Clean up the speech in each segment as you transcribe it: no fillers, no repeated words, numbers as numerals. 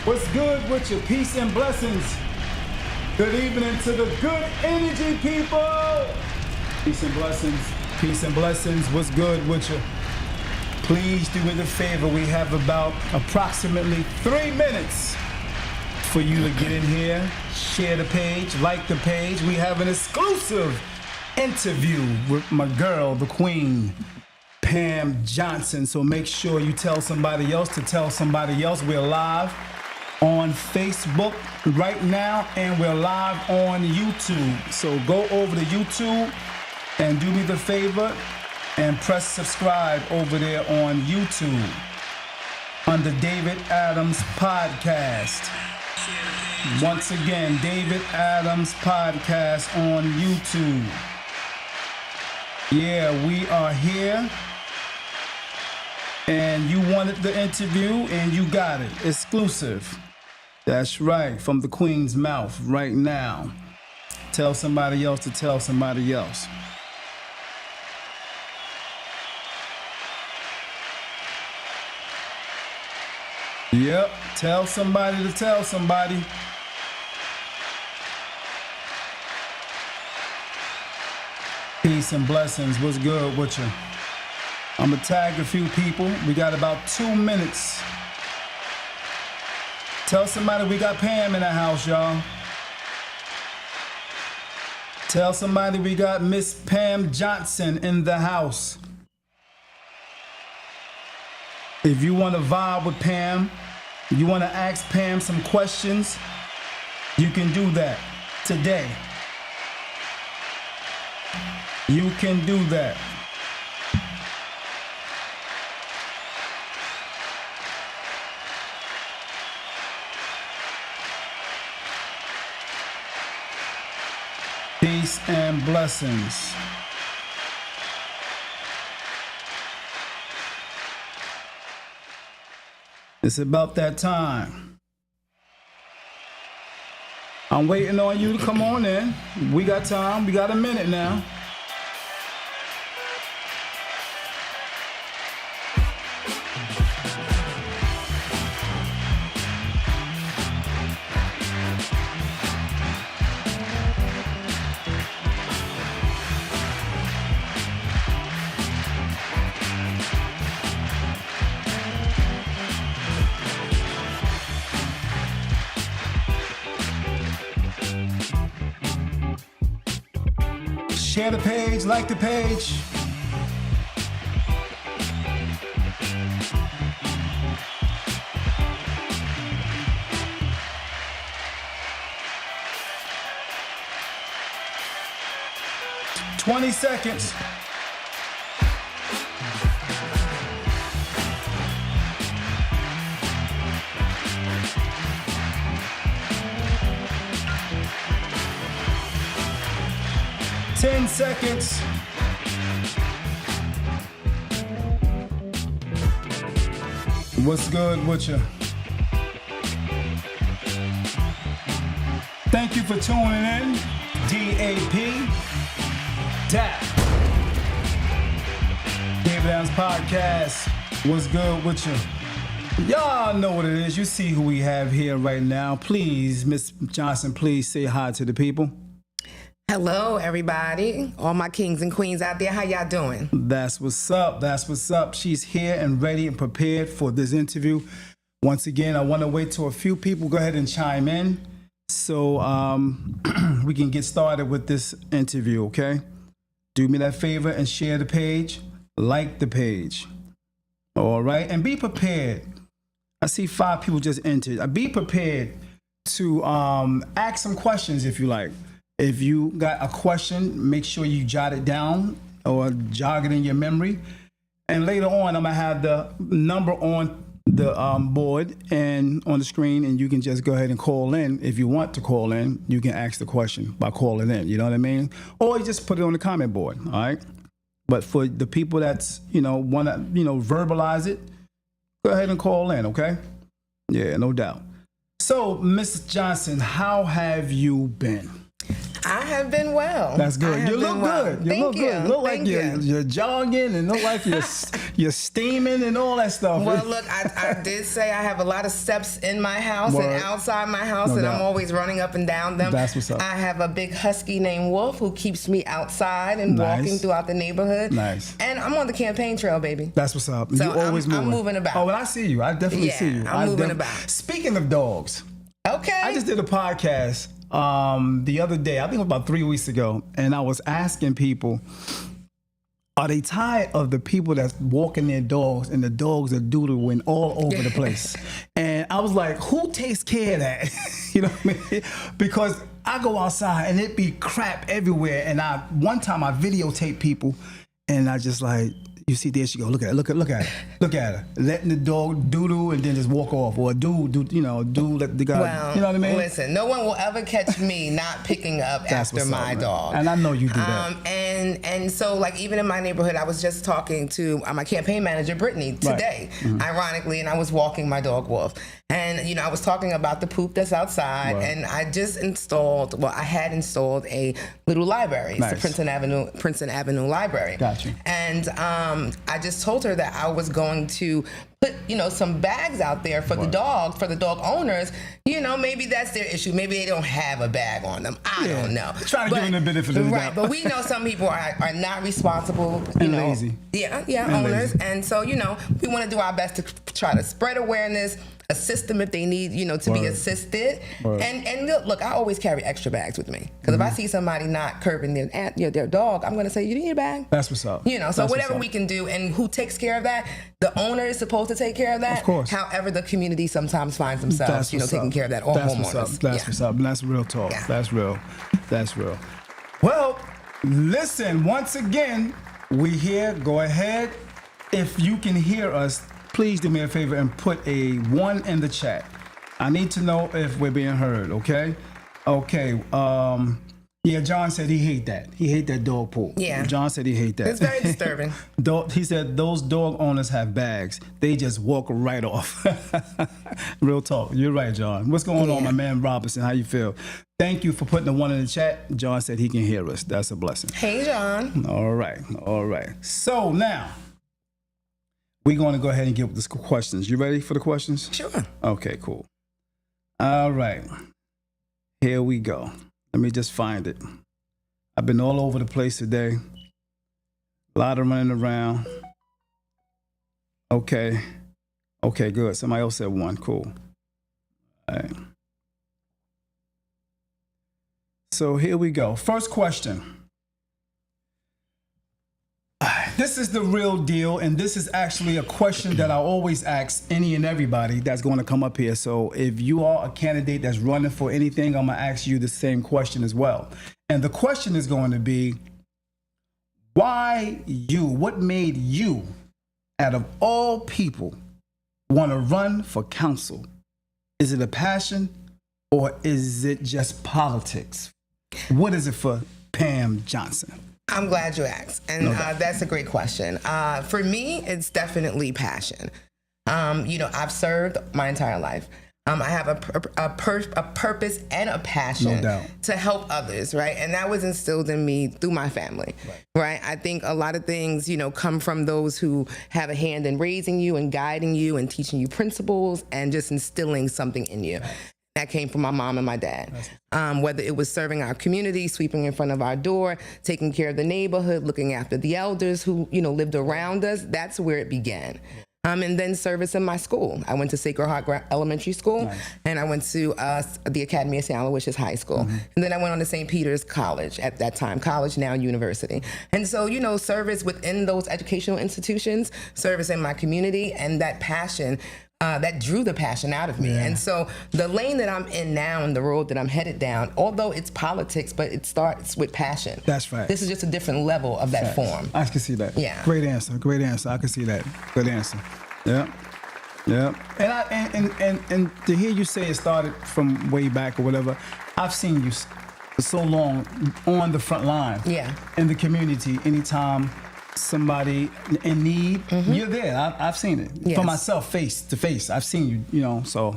What's good with you? Peace and blessings. Good evening to the good energy people. Peace and blessings. Peace and blessings. What's good with you? Please do me the favor. We have about approximately 3 minutes for you to get in here, share the page, like the page. We have an exclusive interview with my girl, the queen, Pam Johnson. So make sure you tell somebody else to tell somebody else. We're live on Facebook right now, and we're live on YouTube. So go over to YouTube and do me the favor and press subscribe over there on YouTube under David Adams Podcast. Once again, David Adams Podcast on YouTube. Yeah, we are here. And you wanted the interview, and you got it. Exclusive. That's right, from the Queen's mouth right now. Tell somebody else to tell somebody else. Yep, tell somebody to tell somebody. Peace and blessings. What's good with you? I'm gonna tag a few people. We got about 2 minutes. Tell somebody we got Pam in the house, y'all. Tell somebody we got Miss Pam Johnson in the house. If you want to vibe with Pam, you want to ask Pam some questions, you can do that today. You can do that. Peace and blessings. It's about that time. I'm waiting on you to come on in. We got time. We got a minute now. Share the page, like the page. "20 seconds. "10 seconds. What's good with you? Thank you for tuning in. D.A.P. D.A.P. David Adams Podcast. What's good with you? Y'all know what it is. You see who we have here right now. Please, Miss Johnson, please say hi to the people. Hello, everybody. All my kings and queens out there, how y'all doing? That's what's up. That's what's up. She's here and ready and prepared for this interview. Once again, I want to wait till a few people go ahead and chime in so we can get started with this interview, okay? Do me that favor and share the page, like the page. All right? And be prepared. I see 5 people just entered. Be prepared to ask some questions if you like. If you got a question, make sure you jot it down or jog it in your memory. And later on, I'm going to have the number on the board and on the screen, and you can just go ahead and call in. If you want to call in, you can ask the question by calling in, you know what I mean? Or you just put it on the comment board, all right? But for the people that's, want to, verbalize it, go ahead and call in, okay? Yeah, no doubt. So, Miss Johnson, how have you been? I have been well. That's good. You look good. You look good. You look like you're jogging and look like you're steaming and all that stuff. Well, look, I did say I have a lot of steps in my house and outside my house, and I'm always running up and down them. That's what's up. I have a big husky named Wolf who keeps me outside and walking throughout the neighborhood. Nice. And I'm on the campaign trail, baby. That's what's up. So You're always moving. I'm moving about. Oh, and I see you. I definitely see you. I'm moving about. Speaking of dogs. Okay. I just did a podcast the other day, I think it was about 3 weeks ago, and I was asking people, are they tired of the people that's walking their dogs and the dogs are doodling all over the place? And I was like, who takes care of that? You know what I mean? Because I go outside and it be crap everywhere. And one time I videotaped people and I just like, you see, there she go. Look at her. Look at her. Letting the dog doodle and then just walk off, or let the guy. Well, you know what I mean? Listen, no one will ever catch me not picking up after my dog. And I know you do that. And so, like, even in my neighborhood, I was just talking to my campaign manager, Brittany, today, ironically, and I was walking my dog Wolf. And, I was talking about the poop that's outside, and I had installed a little library. It's the Princeton Avenue Library. Gotcha. And I just told her that I was going to put, some bags out there for the dog owners. Maybe that's their issue. Maybe they don't have a bag on them. I don't know. Trying to give them a benefit of the doubt. Right, but we know some people are not responsible. Lazy. Yeah, owners. Lazy. And so, we want to do our best to try to spread awareness, assist them if they need, to be assisted. And look, I always carry extra bags with me. Because if I see somebody not curbing their dog, I'm going to say, you need a bag? That's what's up. So whatever we can do. And who takes care of that? The owner is supposed to take care of that. Of course. However, the community sometimes finds themselves, taking care of that. Or That's homeowners. That's what's up. And that's real talk. Yeah. That's real. Well, listen, once again, we here. Go ahead. If you can hear us, please do me a favor and put a 1 in the chat. I need to know if we're being heard, okay? Okay. Yeah, John said he hate that. He hate that dog poop. Yeah. John said he hate that. It's very disturbing. He said those dog owners have bags. They just walk right off. Real talk. You're right, John. What's going on, my man Robinson? How you feel? Thank you for putting the 1 in the chat. John said he can hear us. That's a blessing. Hey, John. All right. So now, we're going to go ahead and get with the questions. You ready for the questions? Sure. Okay, cool. All right. Here we go. Let me just find it. I've been all over the place today. A lot of running around. Okay, good. Somebody else said 1. Cool. All right. So here we go. First question. This is the real deal, and this is actually a question that I always ask any and everybody that's going to come up here. So if you are a candidate that's running for anything, I'm going to ask you the same question as well. And the question is going to be, why you? What made you, out of all people, want to run for council? Is it a passion, or is it just politics? What is it for Pam Johnson? I'm glad you asked, and that's a great question. For me, it's definitely passion. I've served my entire life. I have a purpose and a passion to help others, right? And that was instilled in me through my family, right? I think a lot of things, come from those who have a hand in raising you and guiding you and teaching you principles and just instilling something in you. Right. That came from my mom and my dad. Whether it was serving our community, sweeping in front of our door, taking care of the neighborhood, looking after the elders who, lived around us, that's where it began. And then service in my school. I went to Sacred Heart Elementary School, and I went to the Academy of St. Aloysius High School. And then I went on to St. Peter's College at that time, college now university. And so, service within those educational institutions, service in my community, and that passion that drew the passion out of me. And so the lane that I'm in now and the road that I'm headed down, although it's politics, but it starts with passion. That's right. This is just a different level of that form. I can see that. Yeah. Great answer. I can see that. Good answer. Yeah. And to hear you say it started from way back or whatever, I've seen you for so long on the front line. Yeah. In the community, anytime somebody in need, you're there. I've seen it for myself, face to face. I've seen you, so.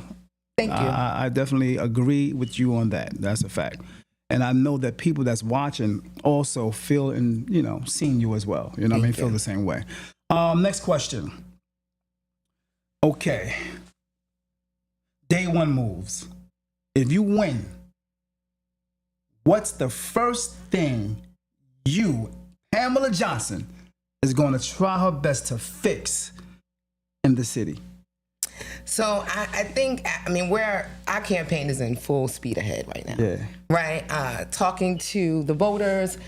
Thank you. I definitely agree with you on that. That's a fact. And I know that people that's watching also feel and, seeing you as well. You know what I mean? Feel the same way. Next question. Okay. Day one moves. If you win, what's the first thing you, Pamela Johnson, is going to try her best to fix in the city? So I think, where our campaign is in full speed ahead right now. Yeah. Right? Talking to the voters,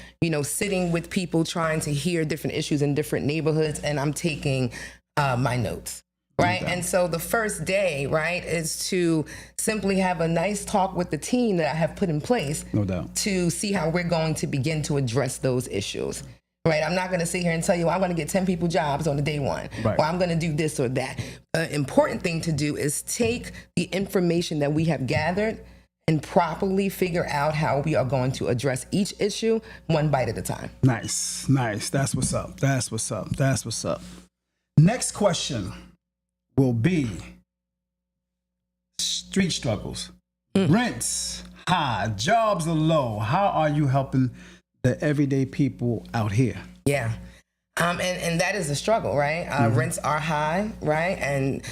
sitting with people, trying to hear different issues in different neighborhoods, and I'm taking my notes. Right. And so the first day, right, is to simply have a nice talk with the team that I have put in place. No doubt. To see how we're going to begin to address those issues. Right. I'm not going to sit here and tell you I'm going to get 10 people jobs on the day one, right, or I'm going to do this or that. The important thing to do is take the information that we have gathered and properly figure out how we are going to address each issue one bite at a time. Nice. That's what's up. That's what's up. Next question will be street struggles. Rents high, jobs are low. How are you helping the everyday people out here? Yeah. And that is a struggle, right? Rents are high, right? And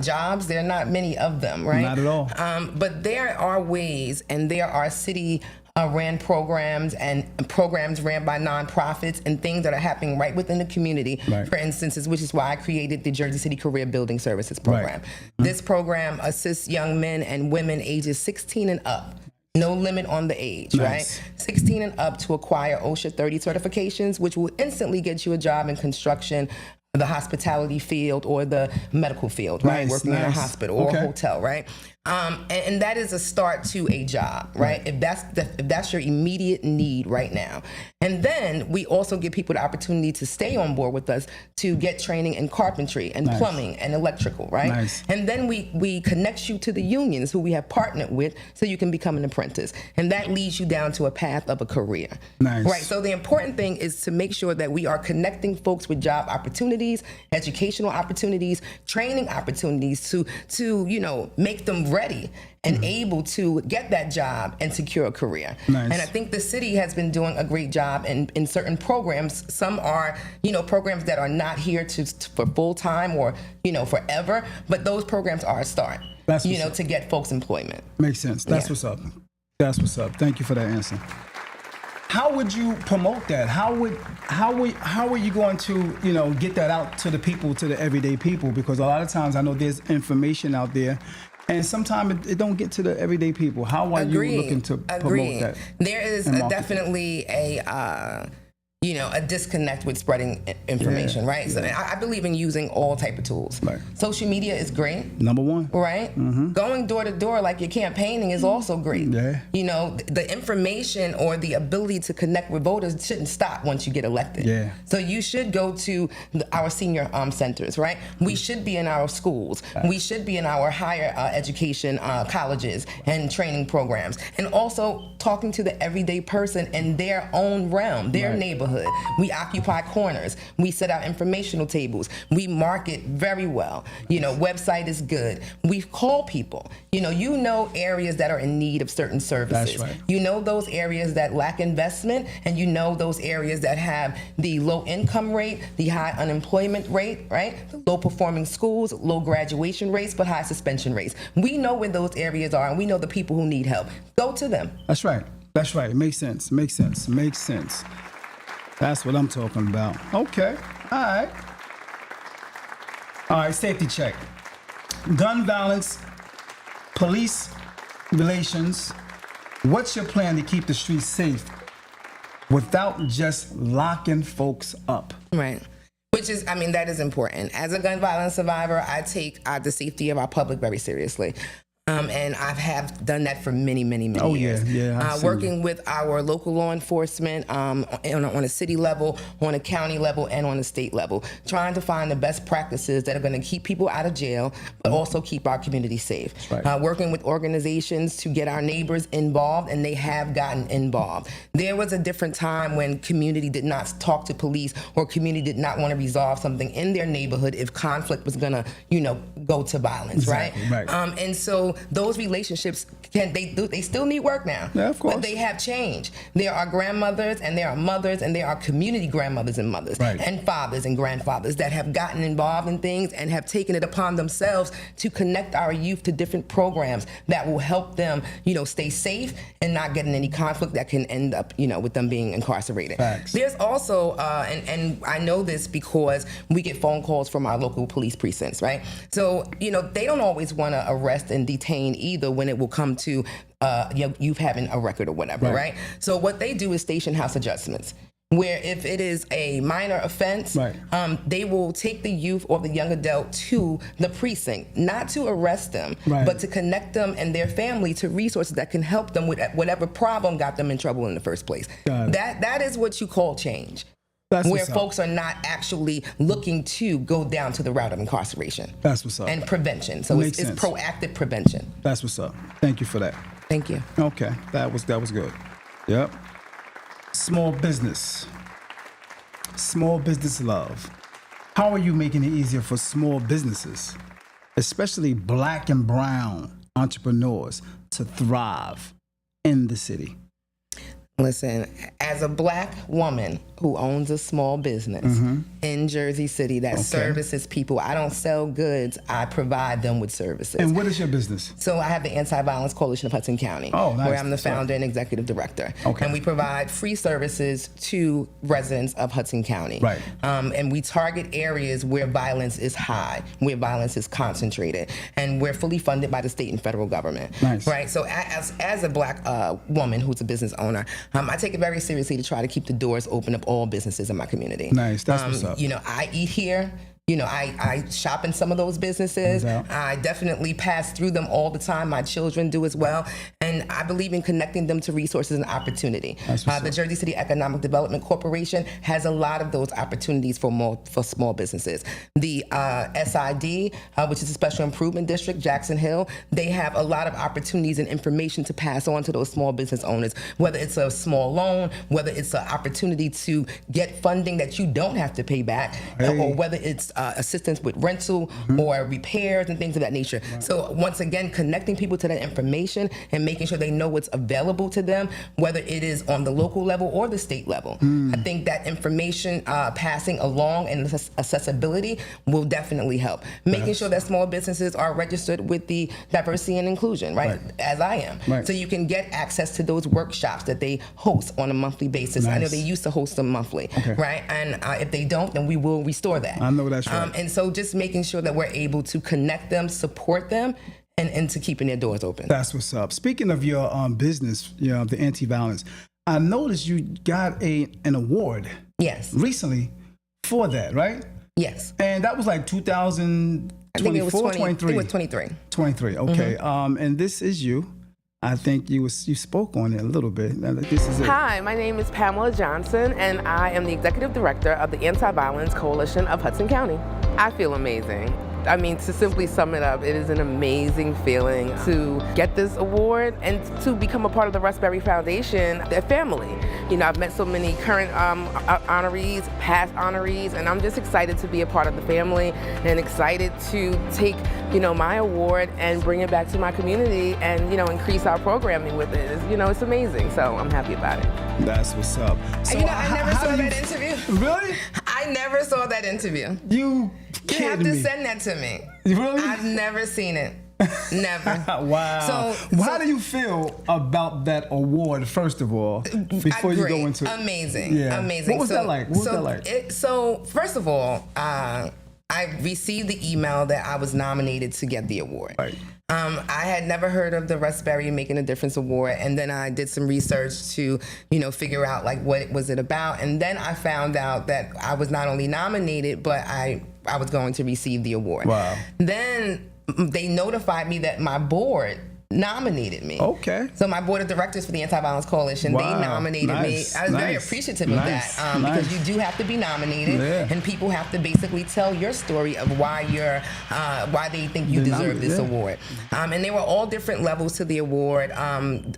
jobs, there are not many of them, right? Not at all. But there are ways, and there are city ran programs and programs ran by nonprofits and things that are happening right within the community. Right. For instance, which is why I created the Jersey City Career Building Services program. Right. This program assists young men and women ages 16 and up. No limit on the age, nice, right? 16 and up to acquire OSHA 30 certifications, which will instantly get you a job in construction, the hospitality field, or the medical field, right? Working in a hospital or a hotel, right? And that is a start to a job, right? If that's your immediate need right now. And then we also give people the opportunity to stay on board with us to get training in carpentry and plumbing and electrical, right? Nice. And then we connect you to the unions who we have partnered with so you can become an apprentice. And that leads you down to a path of a career. Nice. Right. So the important thing is to make sure that we are connecting folks with job opportunities, educational opportunities, training opportunities to make them ready and able to get that job and secure a career. Nice. And I think the city has been doing a great job in certain programs. Some are, programs that are not here for full time or, forever, but those programs are a start, to get folks employment. Makes sense. That's what's up. That's what's up. Thank you for that answer. How would you promote that? How are you going to, get that out to the people, to the everyday people? Because a lot of times I know there's information out there, and sometimes it don't get to the everyday people. How are you looking to promote that? There is definitely a disconnect with spreading information, right? So I believe in using all type of tools. Right. Social media is great. Number one. Right? Going door to door like you're campaigning is also great. Yeah. The information or the ability to connect with voters shouldn't stop once you get elected. Yeah. So you should go to our senior centers, right? We should be in our schools. Right. We should be in our higher education colleges and training programs. And also talking to the everyday person in their own realm, their neighborhood. We occupy corners. We set out informational tables. We market very well. Website is good. We call people. Areas that are in need of certain services. That's right. Those areas that lack investment, and those areas that have the low income rate, the high unemployment rate, right? The low performing schools, low graduation rates, but high suspension rates. We know where those areas are, and we know the people who need help. Go to them. That's right. It makes sense. That's what I'm talking about. Okay. All right, safety check. Gun violence, police relations. What's your plan to keep the streets safe without just locking folks up? Right. Which is, that is important. As a gun violence survivor, I take the safety of our public very seriously. And I have done that for many, many, many years. Working with our local law enforcement on a city level, on a county level, and on a state level, trying to find the best practices that are going to keep people out of jail, but also keep our community safe. Right. Working with organizations to get our neighbors involved, and they have gotten involved. There was a different time when community did not talk to police, or community did not want to resolve something in their neighborhood if conflict was going to, go to violence, exactly. Right. And so So those relationships they still need work now. Yeah, of course. But they have changed. There are grandmothers and there are mothers and there are community grandmothers and mothers and fathers and grandfathers that have gotten involved in things and have taken it upon themselves to connect our youth to different programs that will help them, stay safe and not get in any conflict that can end up, with them being incarcerated. Facts. There's also, and I know this because we get phone calls from our local police precincts, right? So, they don't always want to arrest and detain either when it will come to youth having a record or whatever, right? So what they do is station house adjustments, where if it is a minor offense, they will take the youth or the young adult to the precinct, not to arrest them, but to connect them and their family to resources that can help them with whatever problem got them in trouble in the first place. That is what you call change. That's where folks are not actually looking to go down to the route of incarceration. That's what's up. And prevention. So it's proactive prevention. That's what's up. Thank you for that. Thank you. Okay, that was good. Yep. Small business love. How are you making it easier for small businesses, especially Black and brown entrepreneurs, to thrive in the city? Listen, as a Black woman who owns a small business in Jersey City that services people, I don't sell goods, I provide them with services. And what is your business? So I have the Anti-Violence Coalition of Hudson County, where I'm the founder and executive director. And we provide free services to residents of Hudson County. And we target areas where violence is high, where violence is concentrated, and we're fully funded by the state and federal government. Right? So as a Black woman who's a business owner, I take it very seriously to try to keep the doors open of all businesses in my community. Nice, that's what's up. I eat here. I shop in some of those businesses. I definitely pass through them all the time. My children do as well. And I believe in connecting them to resources and opportunity. The Jersey City Economic Development Corporation has a lot of those opportunities for small businesses. The SID, which is a Special Improvement District, Jackson Hill, they have a lot of opportunities and information to pass on to those small business owners, whether it's a small loan, whether it's an opportunity to get funding that you don't have to pay back, or whether it's assistance with rental or repairs and things of that nature. So once again, connecting people to that information and making sure they know what's available to them, whether it is on the local level or the state level. I think that information passing along and accessibility will definitely help. Making sure that small businesses are registered with the diversity and inclusion, as I am. So you can get access to those workshops that they host on a monthly basis. I know they used to host them monthly, right? And if they don't, then we will restore that. I know that's right. And so just making sure that we're able to connect them, support them, and to keeping their doors open. That's what's up. Speaking of your business, the anti-violence, I noticed you got an award recently for that, right? Yes. And that was like 2024, 23? I think it was 23. 23, okay. And this is you. I think you spoke on it a little bit. This is it. Hi, my name is Pamela Johnson, and I am the Executive Director of the Anti-Violence Coalition of Hudson County. I feel amazing. I mean, to simply sum it up, it is an amazing feeling to get this award and to become a part of the Raspberry Foundation, their family. I've met so many current honorees, past honorees, and I'm just excited to be a part of the family and excited to take, my award and bring it back to my community and, increase our programming with it. It's amazing, so I'm happy about it. That's what's up. So I never saw that interview. Really? I never saw that interview. You have to send that to me. Really? I've never seen it. Never. Wow. How do you feel about that award, first of all, before you go into it? Amazing. Amazing. What was that like? So first of all, I received the email that I was nominated to get the award. I had never heard of the Raspberry Making a Difference Award, and then I did some research to, figure out what was it about, and then I found out that I was not only nominated, but I was going to receive the award. Wow. Then they notified me that my board nominated me. Okay. So my board of directors for the Anti-Violence Coalition, they nominated me. I was very appreciative of that because you do have to be nominated, and people have to basically tell your story of why they think you deserve this award. And there were all different levels to the award,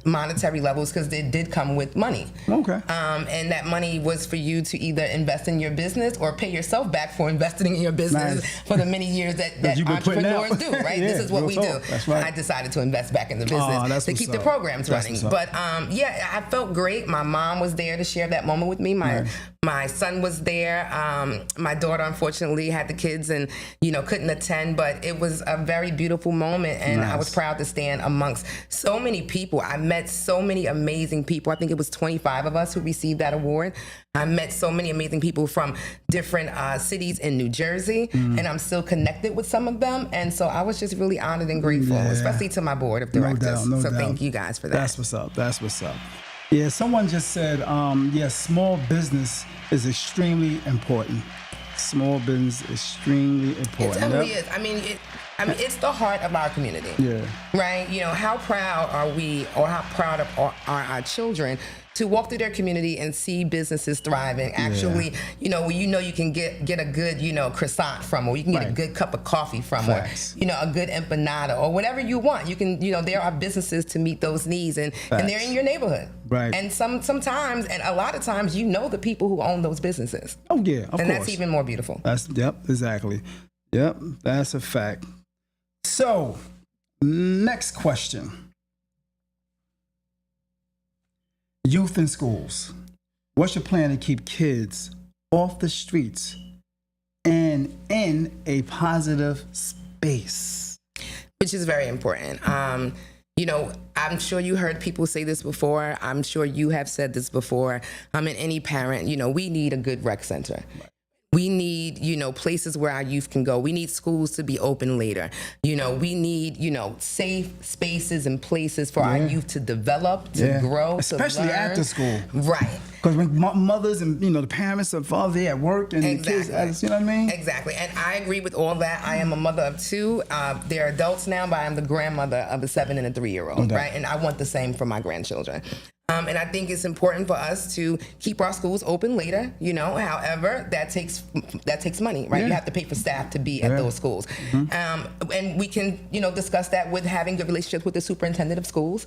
monetary levels, because it did come with money. Okay. And that money was for you to either invest in your business or pay yourself back for investing in your business for the many years that entrepreneurs do, right? This is what we do. That's right. I decided to invest back in the business to keep the programs running. But yeah, I felt great. My mom was there to share that moment with me. My son was there. My daughter, unfortunately, had the kids and, couldn't attend, but it was a very beautiful moment, and I was proud to stand amongst so many people. I met so many amazing people. I think it was 25 of us who received that award. I met so many amazing people from different cities in New Jersey, and I'm still connected with some of them. And so I was just really honored and grateful, especially to my board of directors. No doubt. Thank you guys for that. That's what's up. That's what's up. Yeah, someone just said, small business is extremely important. Small business is extremely important. It definitely is. I mean, it's the heart of our community. Yeah. Right? How proud are we, or how proud are our children to walk through their community and see businesses thriving? Actually, you can get a good, croissant from, or you can get a good cup of coffee from, or, a good empanada, or whatever you want. You can, there are businesses to meet those needs, and they're in your neighborhood. Right. And sometimes, and a lot of times, the people who own those businesses. Oh, yeah, of course. And that's even more beautiful. Exactly. Yep, that's a fact. So, next question. Youth in schools. What's your plan to keep kids off the streets and in a positive space? Which is very important. I'm sure you heard people say this before. I'm sure you have said this before. And any parent, we need a good rec center. We need, places where our youth can go. We need schools to be open later. We need, safe spaces and places for our youth to develop, to grow, especially to learn. After school. Right. Because when mothers and, the parents and fathers, they at work and the kids, you know what I mean? Exactly. And I agree with all that. I am a mother of two. They're adults now, but I'm the grandmother of a 7 and a 3-year-old, right? And I want the same for my grandchildren. And I think it's important for us to keep our schools open later, however, that takes money, right? You have to pay for staff to be at those schools. And we can, discuss that with having good relationships with the superintendent of schools,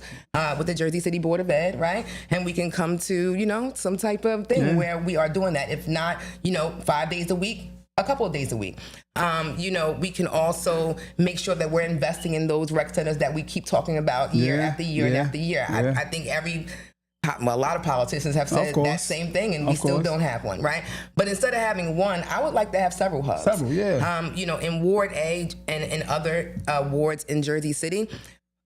with the Jersey City Board of Ed, right? And we can come to, some type of thing where we are doing that. If not, 5 days a week, a couple of days a week. We can also make sure that we're investing in those rec centers that we keep talking about year after year after year. I think a lot of politicians have said that same thing, and we still don't have one, right? But instead of having one, I would like to have several hubs. In Ward A and in other wards in Jersey City,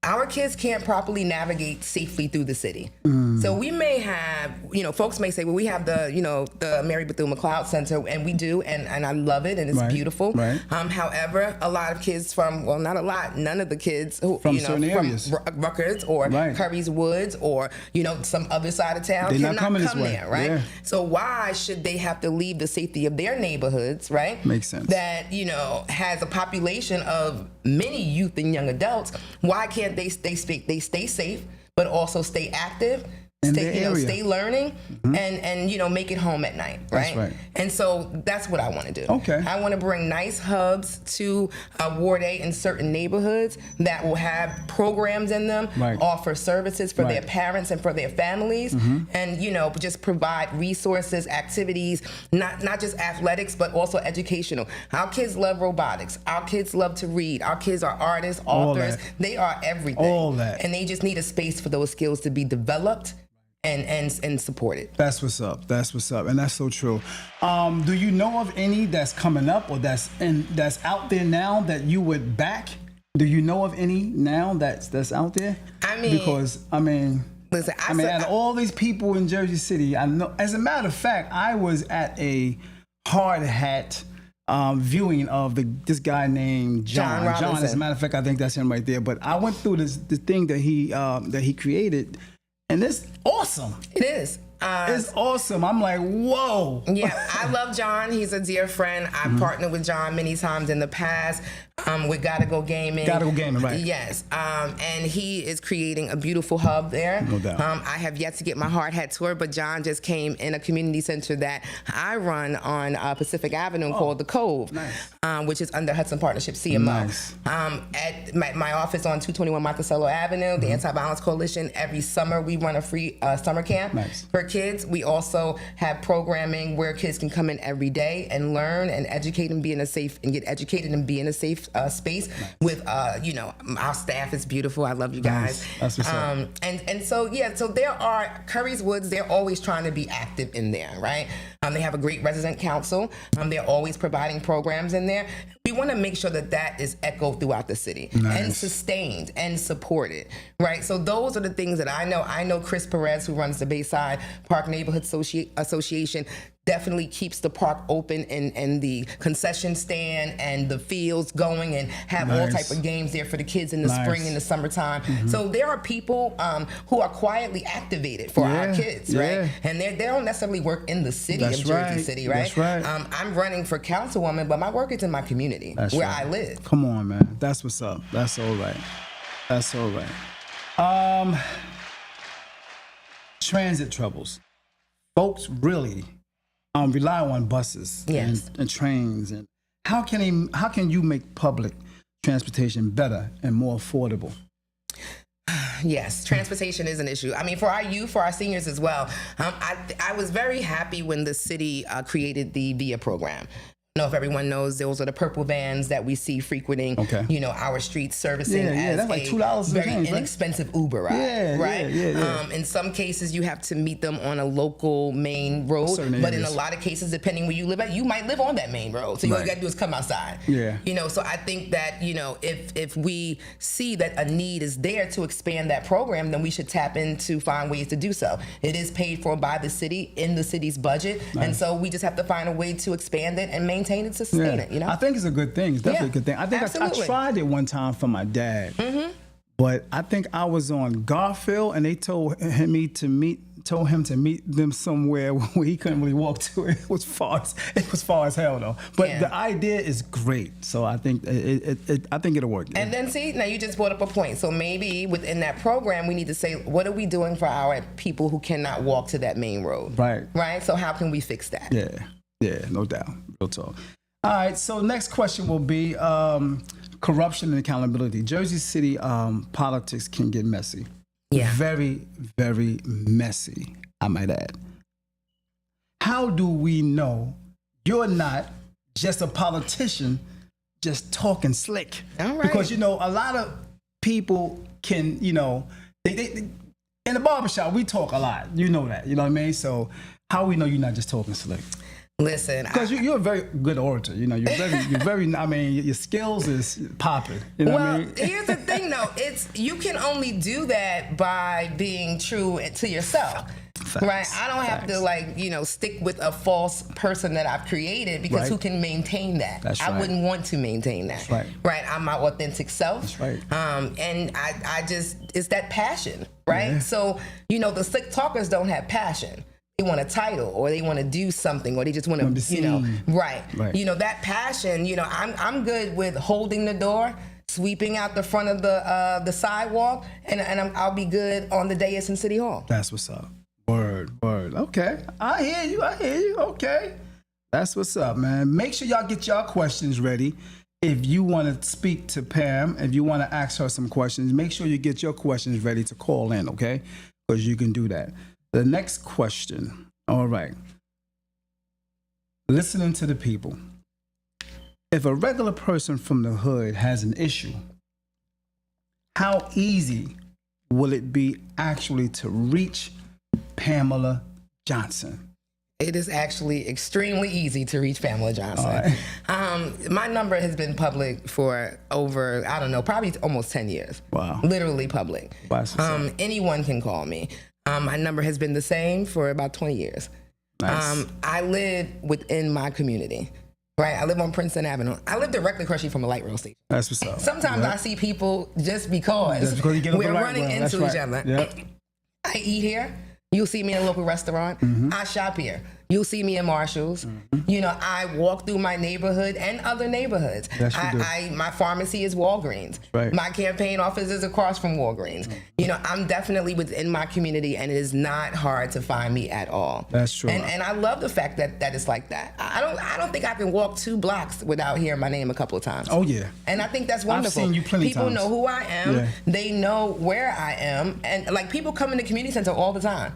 our kids can't properly navigate safely through the city. So we may have, folks may say, well, we have the Mary Bethune-McLeod Center, and we do, and I love it, and it's beautiful. Right. However, a lot of kids not a lot, none of the kids who, from certain areas, Rutgers or Curry's Woods or, some other side of town cannot come there, right? Yeah. So why should they have to leave the safety of their neighborhoods, right? Makes sense. That, has a population of many youth and young adults. Why can't they stay safe, but also stay active, stay learning, and make it home at night, right? That's right. And so that's what I want to do. Okay. I want to bring nice hubs to Ward A in certain neighborhoods that will have programs in them, offer services for their parents and for their families, and just provide resources, activities, not just athletics, but also educational. Our kids love robotics. Our kids love to read. Our kids are artists, authors. They are everything. All that. And they just need a space for those skills to be developed and supported. That's what's up. And that's so true. Do you know of any that's coming up or that's out there now that you would back? Do you know of any now that's out there? Listen, out of all these people in Jersey City, I know. As a matter of fact, I was at a hard hat viewing of this guy named John. As a matter of fact, I think that's him right there. But I went through this thing that he created. And it's awesome. It is. It's awesome. I'm like, whoa. Yeah, I love John. He's a dear friend. I've partnered with John many times in the past. We Gotta Go Gaming. Gotta Go Gaming, right. Yes. And he is creating a beautiful hub there. No doubt. I have yet to get my hard hat tour, but John just came in a community center that I run on Pacific Avenue called The Cove, nice. Which is under Hudson Partnership CMO. Nice. At my office on 221 Monticello Avenue, the Anti-Violence Coalition, every summer we run a free summer camp for kids. We also have programming where kids can come in every day and learn and educate and be in a safe and get educated and be in a safe space with our staff is beautiful. I love you guys. That's what's up. And so so there are Curry's Woods. They're always trying to be active in there, right? They have a great resident council. They're always providing programs in there. We want to make sure that is echoed throughout the city and sustained and supported, right? So those are the things that I know. I know Chris Perez, who runs the Bayside Park Neighborhood Association, definitely keeps the park open and the concession stand and the fields going and have all type of games there for the kids in the spring and the summertime. So there are people who are quietly activated for our kids, right? And they don't necessarily work in the city of Jersey City, right? That's right. I'm running for councilwoman, but my work is in my community where I live. Come on, man. That's what's up. That's all right. That's all right. Transit troubles. Folks really rely on buses and trains. And how can you make public transportation better and more affordable? Yes, transportation is an issue. I mean, for our youth, for our seniors as well. I was very happy when the city created the VIA program. I don't know if everyone knows those are the purple vans that we see frequenting, our streets, servicing as that's like $2 very inexpensive Uber ride, right? Yeah. In some cases, you have to meet them on a local main road, but in a lot of cases, depending where you live at, you might live on that main road. So all you got to do is come outside. Yeah. So I think that if we see that a need is there to expand that program, then we should tap in to find ways to do so. It is paid for by the city in the city's budget, and so we just have to find a way to expand it and maintain it, sustain it. I think it's a good thing. It's definitely a good thing. I think I tried it one time for my dad, but I think I was on Garfield, and they told him to meet them somewhere where he couldn't really walk to. It was far as hell though. But the idea is great, so I think it'll work. And then now you just brought up a point. So maybe within that program, we need to say, what are we doing for our people who cannot walk to that main road? Right. So how can we fix that? Yeah, no doubt. Real talk. All right, so next question will be corruption and accountability. Jersey City politics can get messy. Very, very messy, I might add. How do we know you're not just a politician just talking slick? All right. Because, a lot of people can, they in the barbershop, we talk a lot. You know that, you know what I mean? So how we know you're not just talking slick? Listen, because you're a very good orator. You're very. I mean, your skills is popping. You know what I mean? Here's the thing, though. You can only do that by being true to yourself. Facts. Right? I don't have to stick with a false person that I've created, because who can maintain that? That's right. I wouldn't want to maintain that. That's right. Right? I'm my authentic self. That's right. And I just, it's that passion, right? Yeah. So, the slick talkers don't have passion. They want a title, or they want to do something, or they just want to, right. That passion, I'm good with holding the door, sweeping out the front of the sidewalk, and I'll be good on the dais in City Hall. That's what's up. Word. Okay. I hear you. Okay. That's what's up, man. Make sure y'all get y'all questions ready. If you want to speak to Pam, if you want to ask her some questions, make sure you get your questions ready to call in, okay? Because you can do that. The next question. All right. Listening to the people. If a regular person from the hood has an issue, how easy will it be actually to reach Pamela Johnson? It is actually extremely easy to reach Pamela Johnson. Right. My number has been public for over, probably almost 10 years. Wow. Literally public. Anyone can call me. My number has been the same for about 20 years. Nice. I live within my community. Right, I live on Princeton Avenue. I live directly across from a light rail station. That's what's up. Sometimes I see people just because you get we're running into each other. Yep. I eat here. You'll see me in a local restaurant. I shop here. You'll see me in Marshall's. You know, I walk through my neighborhood and other neighborhoods. Yes, you do. My pharmacy is Walgreens. Right. My campaign office is across from Walgreens. You know, I'm definitely within my community, and it is not hard to find me at all. That's true. And I love the fact that it's like that. I don't think I can walk 2 blocks without hearing my name a couple of times. Oh yeah. And I think that's wonderful. I've seen you plenty People times. know who I am. Yeah. They know where I am, and like people come in the community center all the time.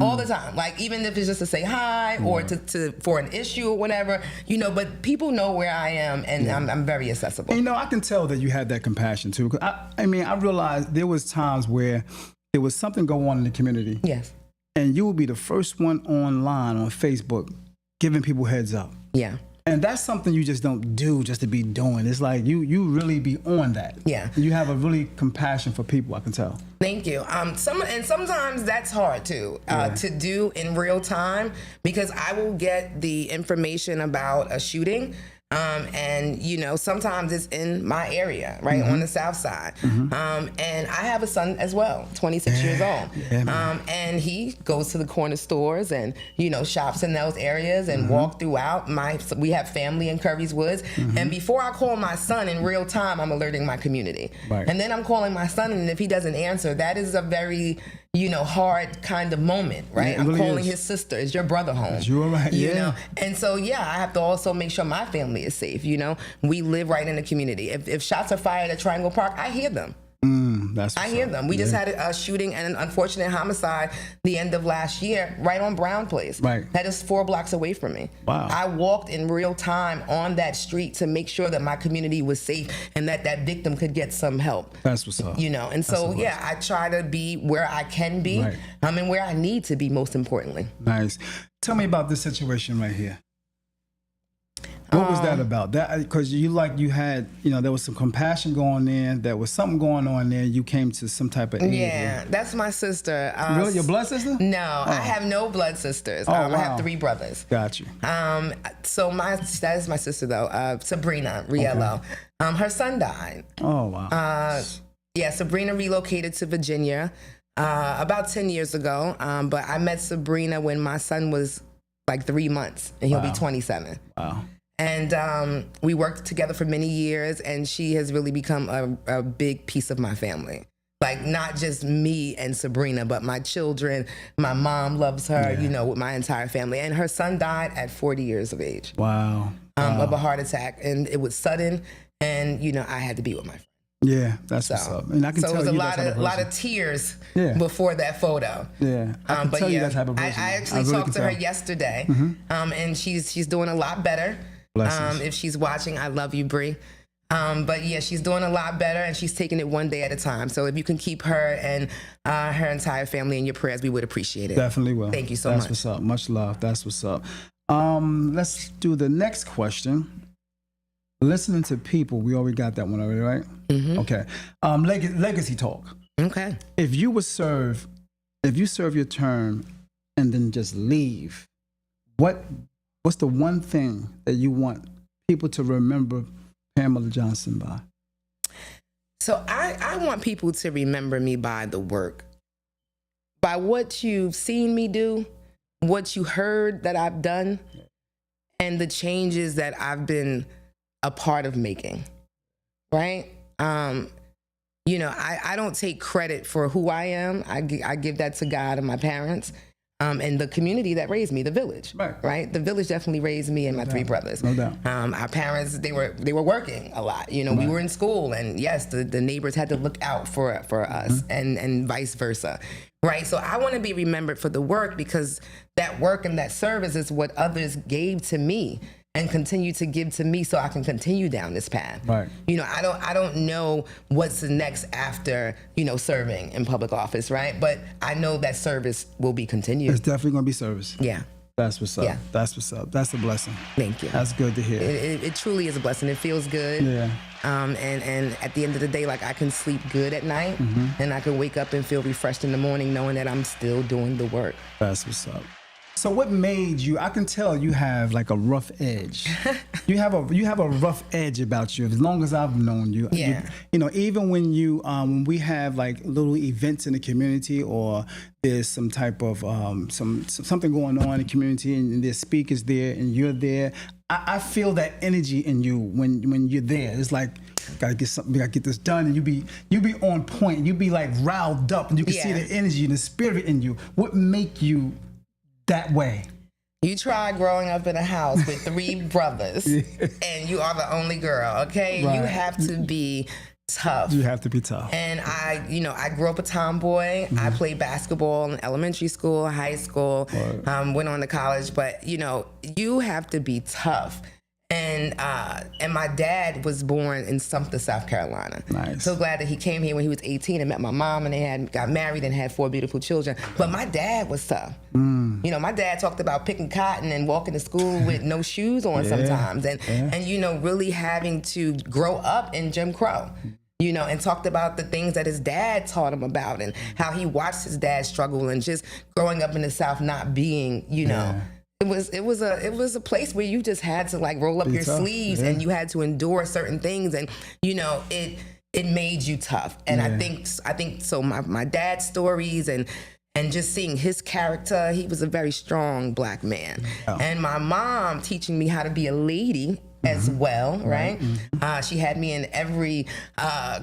All the time, like even if it's just to say hi or to for an issue or whatever, you know. But people know where I am, and I'm very accessible. And, you know, I can tell that you had that compassion too. 'Cause I mean, I realized there was times where there was something going on in the community. Yes. And you would be the first one online on Facebook giving people heads up. Yeah. And that's something you just don't do just to be doing. It's like you really be on that. Yeah. You have a really compassion for people, I can tell. Thank you. Sometimes that's hard too to do in real time, because I will get the information about a shooting. And you know, sometimes it's in my area, right, on the south side. And I have a son as well, 26 years old. And he goes to the corner stores and, you know, shops in those areas and walk throughout. We have family in Curry's Woods. And before I call my son in real time, I'm alerting my community. Right. And then I'm calling my son, and if he doesn't answer, that is a very, you know, hard kind of moment, right? Yeah, it really I'm calling is. his sister. Is your brother home? Is you all right? You Yeah. know? And so, yeah, I have to also make sure my family is safe. You know, we live right in the community. If shots are fired at Triangle Park, I hear them. That's I what's hear up. them. We just had a shooting and an unfortunate homicide the end of last year, right on Brown Place. Right. That is 4 blocks away from me. Wow. I walked in real time on that street to make sure that my community was safe and that victim could get some help. That's what's up. You know, and so, what's yeah, I try to be where I can be. Right. And where I need to be, most importantly. Nice. Tell me about this situation right here. What was that about? That because you had, you know, there was some compassion going in. There was something going on there. You came to some type of aid. Yeah, that's my sister. Really, your blood sister? No, I have no blood sisters. Oh, I wow. have 3 brothers. Got you. So that is my sister though, Sabrina Riello. Her son died. Oh wow. Yeah, Sabrina relocated to Virginia about 10 years ago. But I met Sabrina when my son was like 3 months, and he'll be 27. Wow. And we worked together for many years, and she has really become a big piece of my family. Like, not just me and Sabrina, but my children. My mom loves her, you know, with my entire family. And her son died at 40 years of age. Wow. Of a heart attack. And it was sudden, and, you know, I had to be with my friend. Yeah, that's what's up. And I can So tell it was you a lot of tears Yeah. before that photo. Yeah, I can But tell you yeah, that type of I person. actually really talked can to her tell. yesterday, and she's doing a lot better. Blessings. If she's watching, I love you, Bree. But yeah, she's doing a lot better, and she's taking it one day at a time. So if you can keep her and her entire family in your prayers, we would appreciate it. Definitely will. Thank you so That's much. what's up. Much love. That's what's up. Let's do the next question. Listening to people, we already got that one already, right? Okay. Legacy talk. Okay. If you serve your term and then just leave, what's the one thing that you want people to remember Pamela Johnson by? So I want people to remember me by the work, by what you've seen me do, what you heard that I've done, and the changes that I've been a part of making, right? You know, I don't take credit for who I am. I give that to God and my parents, and the community that raised me, the village, right? The village definitely raised me and my 3 brothers. No doubt. Our parents, they were working a lot. You know, we were in school, and yes, the neighbors had to look out for us, and vice versa. Right, so I want to be remembered for the work, because that work and that service is what others gave to me and continue to give to me, so I can continue down this path. Right. You know, I don't know what's the next after, you know, serving in public office, right? But I know that service will be continued. It's definitely going to be service. Yeah. That's what's up. Yeah. That's what's up. That's a blessing. Thank you. That's good to hear. It truly is a blessing. It feels good. Yeah. And at the end of the day, like, I can sleep good at night, and I can wake up and feel refreshed in the morning knowing that I'm still doing the work. That's what's up. So what made you? I can tell you have like a rough edge. you have a rough edge about you. As long as I've known you, Yeah. you know, even when when we have like little events in the community, or there's some type of something going on in the community, and there's speakers there, and you're there. I feel that energy in you when you're there. It's like, gotta get something, gotta get this done, and you be on point. You be like riled up, and you can see the energy and the spirit in you. What make you that way? You tried growing up in a house with 3 brothers, and you are the only girl. Okay, Right. you have to be tough. You have to be tough. And I grew up a tomboy. I played basketball in elementary school, high school, went on to college. But you have to be tough. And my dad was born in Sumter, South Carolina. Nice. So glad that he came here when he was 18 and met my mom, and they got married and had 4 beautiful children. But my dad was tough. My dad talked about picking cotton and walking to school with no shoes on sometimes, and really having to grow up in Jim Crow. And talked about the things that his dad taught him about, and how he watched his dad struggle, and just growing up in the South, not being, It was a place where you just had to like roll up your sleeves, and you had to endure certain things, and it made you tough. And I think so. My dad's stories and just seeing his character, he was a very strong Black man. And my mom teaching me how to be a lady as well, right? She had me in every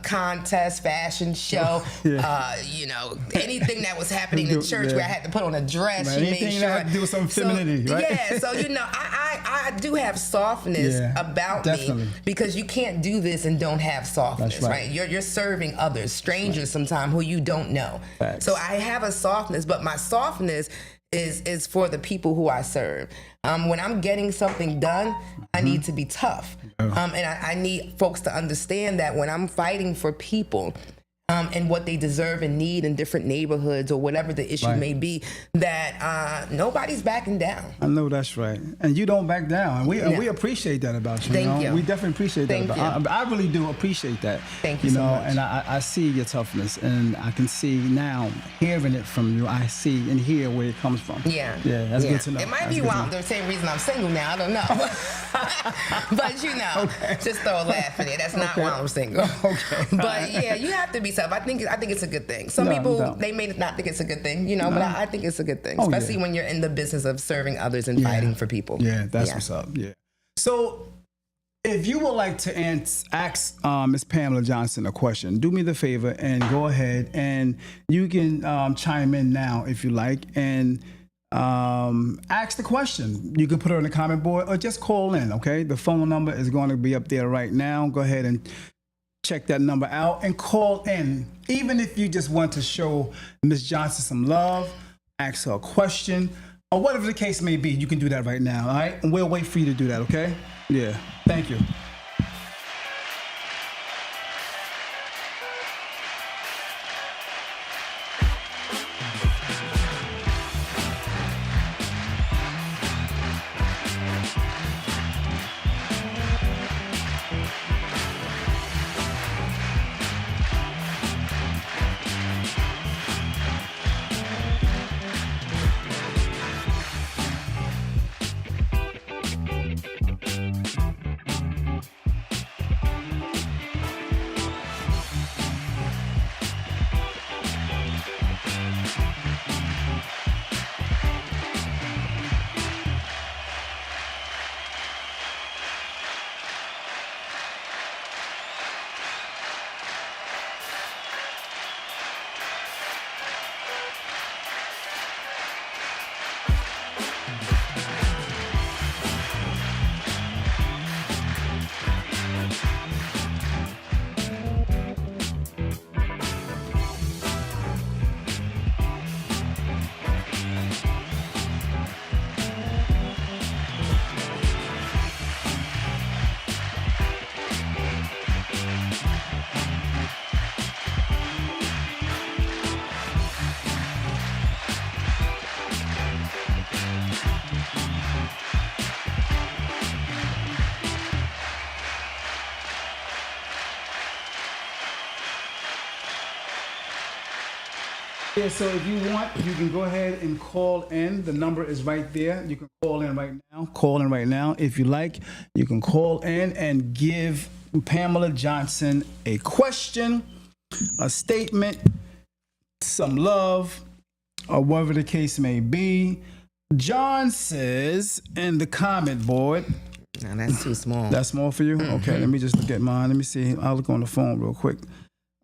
contest, fashion show, anything that was happening in church where I had to put on a dress. She anything made sure. that had to do with some femininity, right? Yeah, so I do have softness about definitely. me, because you can't do this and don't have softness, That's right. You're serving others, strangers sometimes who you don't know. Facts. So I have a softness, but my softness is for the people who I serve. When I'm getting something done, I need to be tough. And I need folks to understand that when I'm fighting for people, and what they deserve and need in different neighborhoods, or whatever the issue may be, that nobody's backing down. I know that's right, and you don't back down. And we appreciate that about you. Thank you. We definitely appreciate that. Thank you. I really do appreciate that. Thank you so much. And I see your toughness, and I can see now, hearing it from you, I see and hear where it comes from. Yeah, that's good to know. It might be wild. The same reason I'm single now. I don't know, but just throw a laugh in it. That's not why I'm single. But yeah, you have to be tough. I think it's a good thing. Some people they may not think it's a good thing, but I think it's a good thing, especially when you're in the business of serving others and fighting for people. Yeah, that's what's up. Yeah. So, if you would like to ask Ms. Pamela Johnson a question, do me the favor and go ahead, and you can chime in now if you like, and ask the question. You can put it on the comment board or just call in, okay? The phone number is going to be up there right now. Go ahead and check that number out and call in. Even if you just want to show Ms. Johnson some love, ask her a question, or whatever the case may be, you can do that right now, all right? And we'll wait for you to do that, okay? Yeah, thank you. Yeah, so if you want, you can go ahead and call in. The number is right there. You can call in right now. Call in right now. If you like, you can call in and give Pamela Johnson a question, a statement, some love, or whatever the case may be. John says in the comment board. No, that's too small. That's small for you? Mm-hmm. Okay, let me just look at mine. Let me see. I'll look on the phone real quick.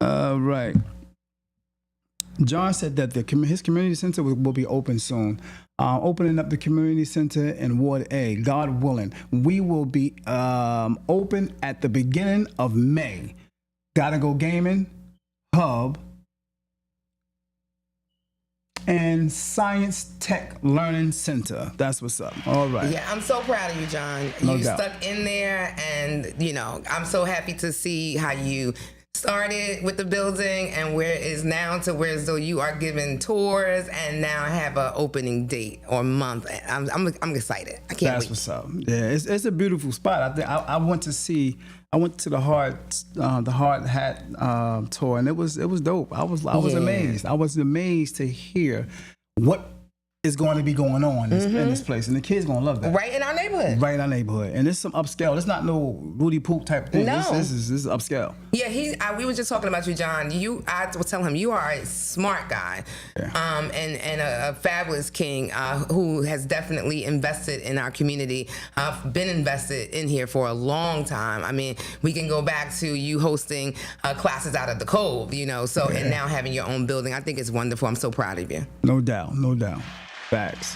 Right. John said that his community center will be open soon. Opening up the community center in Ward A, God willing. We will be open at the beginning of May. Gotta Go Gaming, Hub, and Science Tech Learning Center. That's what's up. All right. Yeah, I'm so proud of you, John. No you doubt. Stuck in there, and I'm so happy to see how you started with the building and where it is now to where as though you are giving tours and now have an opening date or month. I'm excited. I can't wait. That's what's up. Yeah, it's a beautiful spot. I think I went to the Hard Hat tour, and it was dope. I was amazed. I was amazed to hear what is going to be going on in this place, and the kids gonna love that. Right in our neighborhood. Right in our neighborhood, and it's some upscale. It's not no Rudy Poop type thing. No. This is upscale. Yeah, we were just talking about you, John. I was telling him you are a smart guy, Yeah. and a fabulous king who has definitely invested in our community. Been invested in here for a long time. I mean, we can go back to you hosting classes out of the Cove, So and now having your own building. I think it's wonderful. I'm so proud of you. No doubt, no doubt. Facts.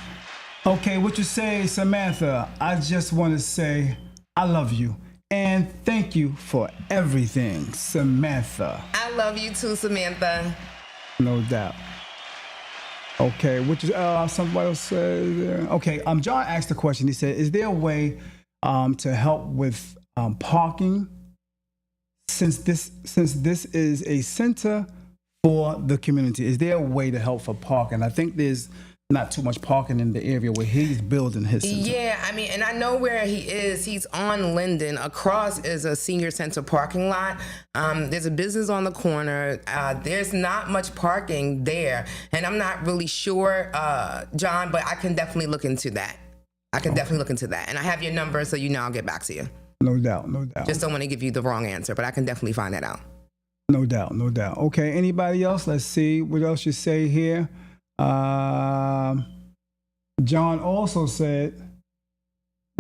Okay, what you say, Samantha? I just want to say I love you and thank you for everything, Samantha. I love you too, Samantha. No doubt. Okay, which is somebody else said. Okay, John asked a question. He said, "Is there a way to help with parking since this is a center for the community? Is there a way to help for parking?" I think there's not too much parking in the area where he's building his center. Yeah, I mean, and I know where he is. He's on Linden. Across is a senior center parking lot. There's a business on the corner. There's not much parking there. And I'm not really sure, John, but I can definitely look into that. And I have your number, so I'll get back to you. No doubt, no doubt. Just don't want to give you the wrong answer, but I can definitely find that out. No doubt, no doubt. Okay, anybody else? Let's see what else you say here. John also said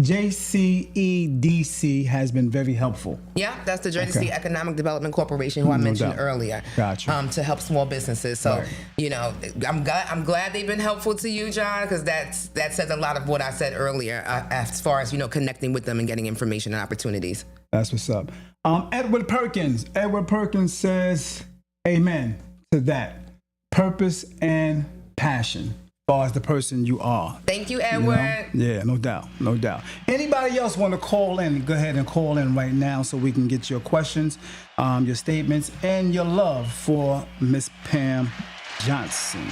JCEDC has been very helpful. Yeah, that's the Jersey City Economic Development Corporation, who I mentioned earlier. Gotcha. To help small businesses. So, Right. I'm glad they've been helpful to you, John, because that says a lot of what I said earlier as far as connecting with them and getting information and opportunities. That's what's up. Edward Perkins says, "Amen to that. Purpose and passion." As far as the person you are. Thank you, Edward. Yeah, no doubt, no doubt. Anybody else want to call in? Go ahead and call in right now so we can get your questions, your statements, and your love for Miss Pam Johnson.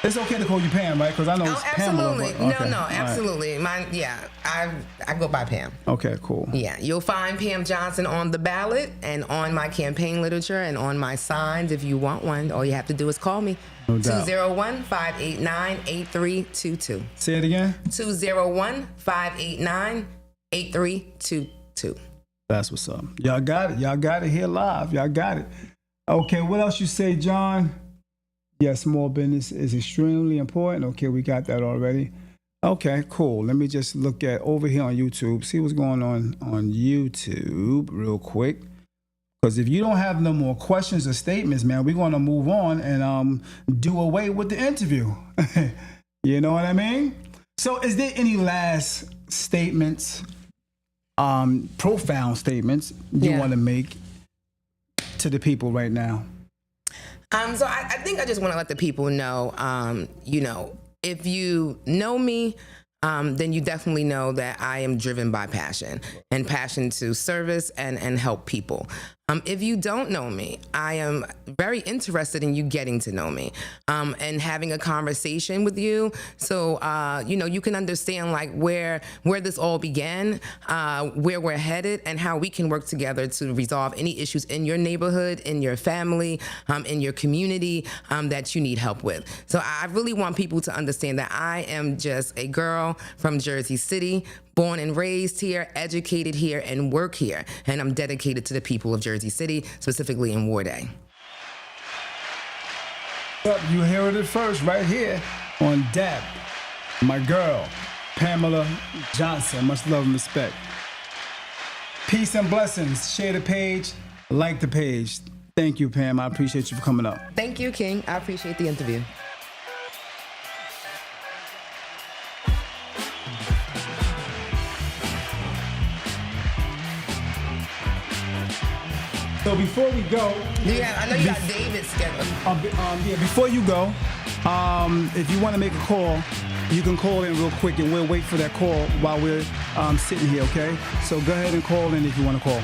It's okay to call you Pam, right? Because I know it's absolutely. Pamela. Okay. No, absolutely. Mine, I go by Pam. Okay, cool. Yeah, you'll find Pam Johnson on the ballot and on my campaign literature and on my signs if you want one. All you have to do is call me. No doubt. 201-589-8322. Say it again. 201-589-8322. That's what's up. Y'all got it. Y'all got it here live. Y'all got it. Okay, what else you say, John? Yes, small business is extremely important. Okay, we got that already. Okay, cool. Let me just look at over here on YouTube, see what's going on YouTube real quick. Because if you don't have no more questions or statements, man, we're going to move on and do away with the interview. You know what I mean? So is there any last statements, profound statements you want to make to the people right now? So I think I just want to let the people know, if you know me, then you definitely know that I am driven by passion and passion to service and help people. If you don't know me, I am very interested in you getting to know me and having a conversation with you, so you can understand like where this all began, where we're headed, and how we can work together to resolve any issues in your neighborhood, in your family, in your community that you need help with. So I really want people to understand that I am just a girl from Jersey City, born and raised here, educated here, and work here. And I'm dedicated to the people of Jersey City, specifically in Ward A. You heard it first right here on D.A.P. My girl, Pamela Johnson. Much love and respect. Peace and blessings. Share the page, like the page. Thank you, Pam. I appreciate you for coming up. Thank you, King. I appreciate the interview. So before we go, Yeah, I know you got David scheduled. yeah, before you go, if you want to make a call, you can call in real quick, and we'll wait for that call while we're sitting here, okay? So go ahead and call in if you want to call.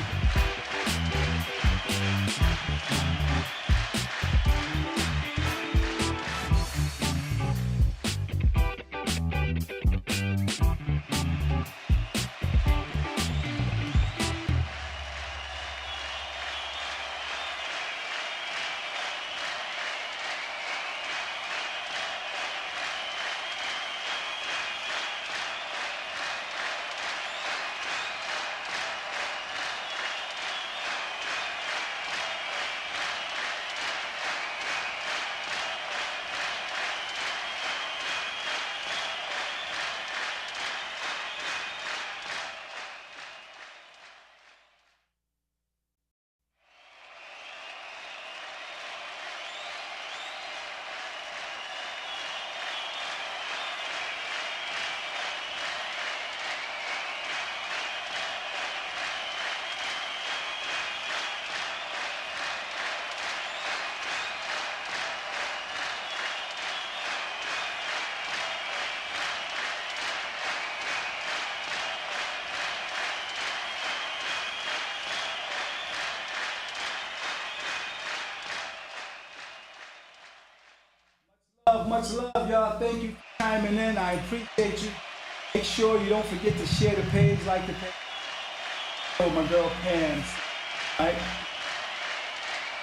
Much love, y'all. Thank you for chiming in. I appreciate you. Make sure you don't forget to share the page, like the page. Oh, my girl Pam. All right.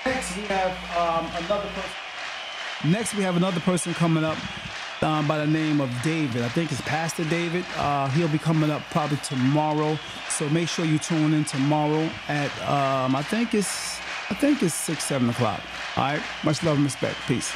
Next, we have another person coming up by the name of David. I think it's Pastor David. He'll be coming up probably tomorrow. So make sure you tune in tomorrow at I think it's 6, 7 o'clock. All right. Much love and respect. Peace.